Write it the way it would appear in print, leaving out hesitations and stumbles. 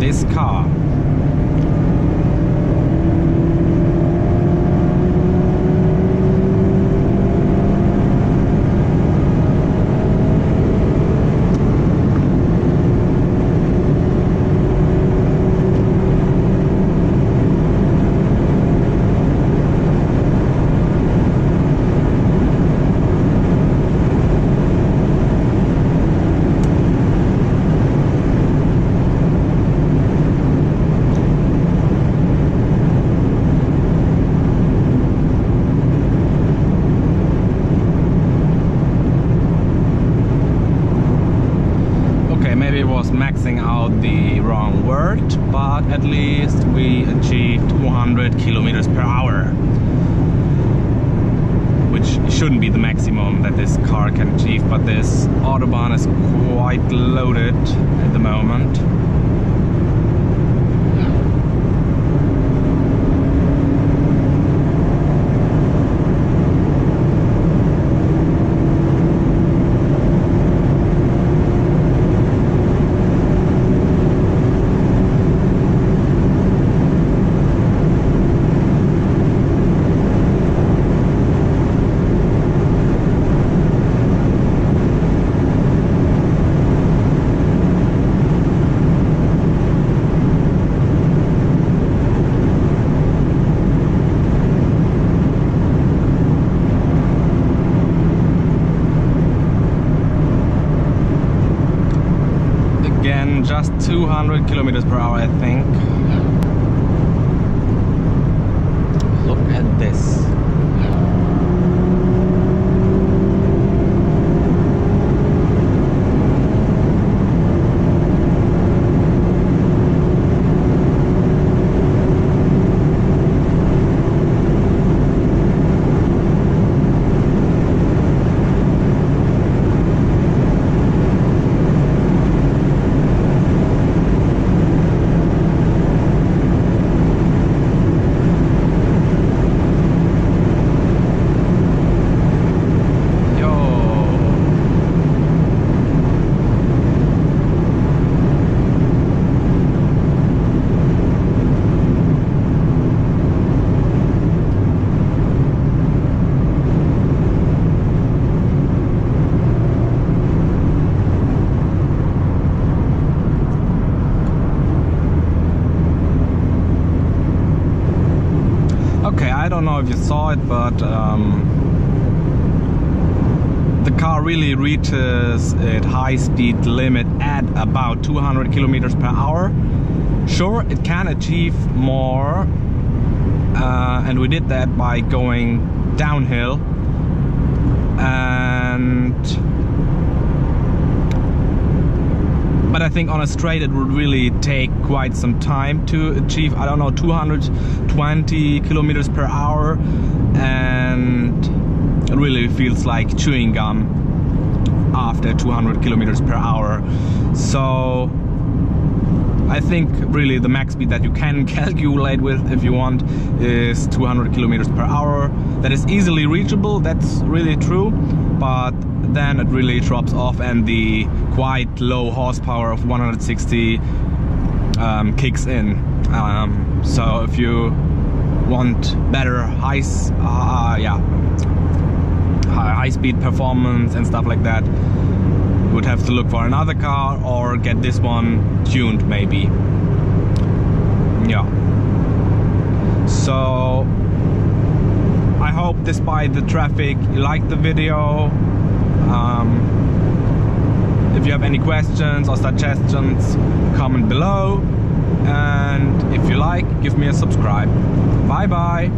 this car. Maxing out the wrong word, but at least we achieved 200 kilometers per hour, which shouldn't be the maximum that this car can achieve, but this Autobahn is quite loaded at the moment. Just 200 kilometers per hour, I think. Look at this. I don't know if you saw it, but the car really reaches its high speed limit at about 200 kilometers per hour. Sure, it can achieve more, and we did that by going downhill, but I think on a straight it would really take quite some time to achieve, I don't know, 220 kilometers per hour, and it really feels like chewing gum after 200 kilometers per hour. So I think really the max speed that you can calculate with, if you want, is 200 kilometers per hour. That is easily reachable, that's really true, but then it really drops off and the quite low horsepower of 160 kicks in. So if you want better high speed performance and stuff like that, you would have to look for another car or get this one tuned maybe. Yeah. So I hope, despite the traffic, you liked the video. If you have any questions or suggestions, comment below, and if you like, give me a subscribe. Bye bye.